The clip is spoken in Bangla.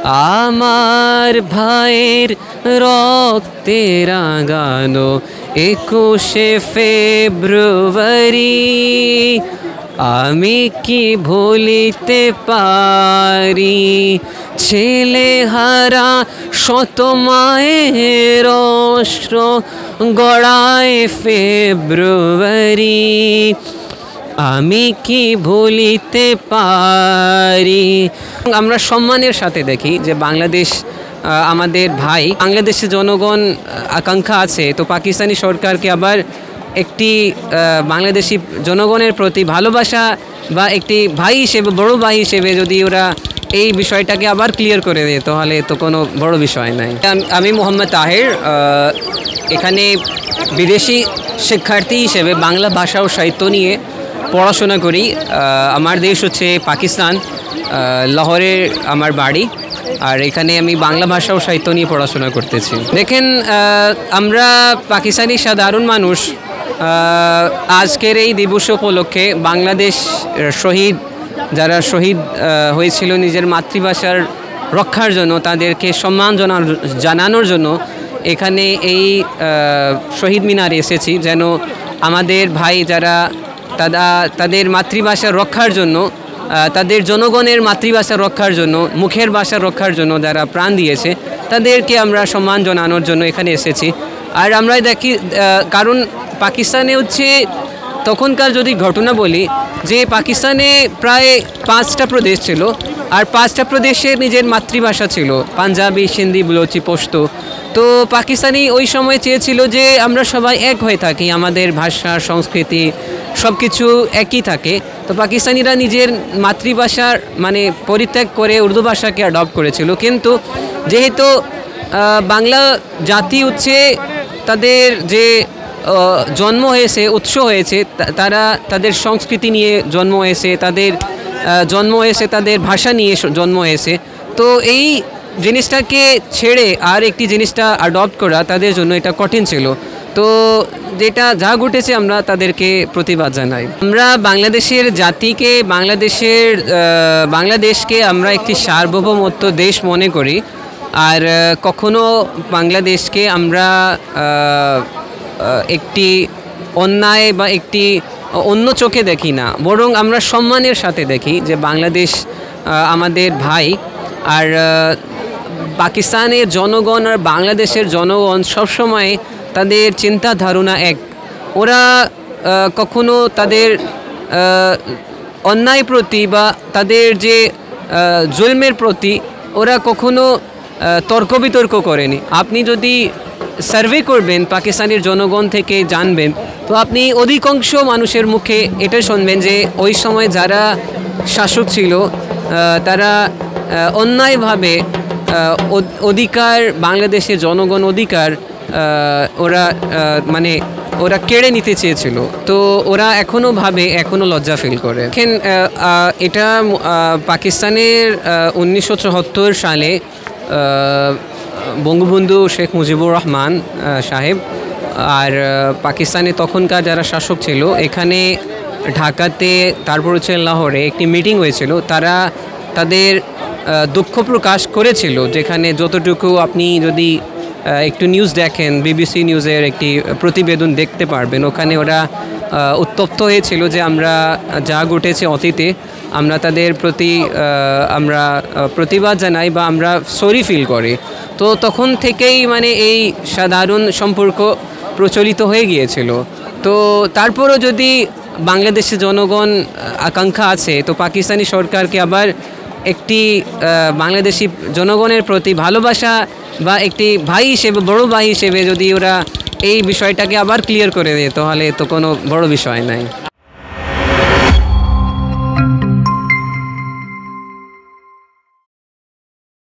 আমার ভাইয়ের রক্তে রাঙানো 21শে ফেব্রুয়ারি আমি কি ভুলিতে পারি। ছেলে হারা শত মায়ের অশ্র গড়ায় ফেব্রুয়ারি আমি কি ভুলিতে পারি। আমরা সম্মানের সাথে দেখি যে বাংলাদেশ আমাদের ভাই, বাংলাদেশের জনগণ আকাঙ্ক্ষা আছে তো পাকিস্তানি সরকারকে আবার একটি বাংলাদেশি জনগণের প্রতি ভালোবাসা বা একটি ভাই হিসেবে, বড় ভাই হিসেবে যদি ওরা এই বিষয়টাকে আবার ক্লিয়ার করে দেয় তাহলে তো কোনো বড় বিষয় নাই। আমি মোহাম্মদ তাহের, এখানে বিদেশি শিক্ষার্থী হিসেবে বাংলা ভাষা ও সাহিত্য নিয়ে পড়াশোনা করি। আমার দেশ হচ্ছে পাকিস্তান, লাহোরে আমার বাড়ি, আর এখানে আমি বাংলা ভাষা ও সাহিত্য নিয়ে পড়াশোনা করতেছি। দেখেন, আমরা পাকিস্তানি সাধারণ মানুষ আজকের এই দিবস উপলক্ষে বাংলাদেশ শহীদ যারা শহীদ হয়েছিল নিজের মাতৃভাষার রক্ষার জন্য তাদেরকে সম্মান জানানোর জন্য এখানে এই শহীদ মিনারে এসেছি, যেন আমাদের ভাই যারা তাদের মাতৃভাষা রক্ষার জন্য, তাদের জনগণের মাতৃভাষা রক্ষার জন্য, মুখের ভাষা রক্ষার জন্য যারা প্রাণ দিয়েছে তাদেরকে আমরা সম্মান জানানোর জন্য এখানে এসেছি। আর আমরা দেখি, কারণ পাকিস্তানে হচ্ছে তখনকার যদি ঘটনা বলি যে পাকিস্তানে প্রায় 5টা প্রদেশ ছিল, আর 5টা প্রদেশের নিজের মাতৃভাষা ছিল পাঞ্জাবি, সিন্ধি, বলোচি, পশতো। তো পাকিস্তানি ওই সময় চেয়েছিল যে আমরা সবাই এক হয়ে থাকি, আমাদের ভাষা সংস্কৃতি সব কিছু একই থাকে। তো পাকিস্তানিরা নিজের মাতৃভাষার মানে পরিত্যাগ করে উর্দু ভাষাকে অ্যাডপ্ট করেছিল। কিন্তু যেহেতু বাংলা জাতি হচ্ছে তাদের যে জন্ম হয়েছে, উৎস হয়েছে, তারা তাদের সংস্কৃতি নিয়ে জন্ম হয়েছে, তাদের ভাষা নিয়ে জন্ম হয়েছে। তো এই জিনিসটাকে ছেড়ে আর একটি জিনিসটা অ্যাডপ্ট করা তাদের জন্য এটা কঠিন ছিল। তো যেটা যা ঘটেছে আমরা তাদেরকে প্রতিবাদ জানাই। আমরা বাংলাদেশের জাতিকে, বাংলাদেশকে আমরা একটি সার্বভৌমত্ব দেশ মনে করি, আর কখনো বাংলাদেশকে আমরা একটি অন্যায় বা একটি অন্য চোখে দেখি না, বরং আমরা সম্মানের সাথে দেখি যে বাংলাদেশ আমাদের ভাই। আর পাকিস্তানের জনগণ আর বাংলাদেশের জনগণ সবসময় তাদের চিন্তা ধারণা এক। ওরা কখনো তাদের অন্যায় প্রতি বা তাদের যে জুলমের প্রতি ওরা কখনো তর্ক বিতর্ক করেনি। আপনি যদি সার্ভে করবেন পাকিস্তানের জনগণ থেকে জানবেন, তো আপনি অধিকাংশ মানুষের মুখে এটা শুনবেন যে ওই সময় যারা শাসক ছিল তারা অন্যায়ভাবে অধিকার, বাংলাদেশের জনগণ অধিকার ওরা কেড়ে নিতে চেয়েছিল। তো ওরা এখনও লজ্জা ফিল করে। এটা পাকিস্তানের 1974 সালে বঙ্গবন্ধু শেখ মুজিবুর রহমান সাহেব আর পাকিস্তানে তখনকার যারা শাসক ছিল, এখানে ঢাকাতে, তারপর হচ্ছে লাহোরে একটি মিটিং হয়েছিল। তারা তাদের দুঃখ প্রকাশ করেছিল, যেখানে যতটুকু আপনি যদি একটু নিউজ দেখেন, বিবিসি নিউজের একটি প্রতিবেদন দেখতে পারবেন, ওখানে ওরা উত্তপ্ত হয়েছিল যে আমরা যা ঘটেছে অতীতে আমরা তাদের প্রতি আমরা প্রতিবাদ জানাই বা আমরা সরি ফিল করি। তো তখন থেকেই মানে এই সাধারণ সম্পর্ক প্রচলিত হয়ে গিয়েছিল। তো তারপরও যদি বাংলাদেশের জনগণ আকাঙ্ক্ষা আছে তো পাকিস্তানি সরকারকে আবার একটি বাংলাদেশি জনগণের প্রতি ভালোবাসা বা একটি ভাই হিসেবে, বড় ভাই হিসেবে যদি ওরা এই বিষয়টাকে আবার ক্লিয়ার করে দেয় তাহলে তো কোনো বড় বিষয় নাই।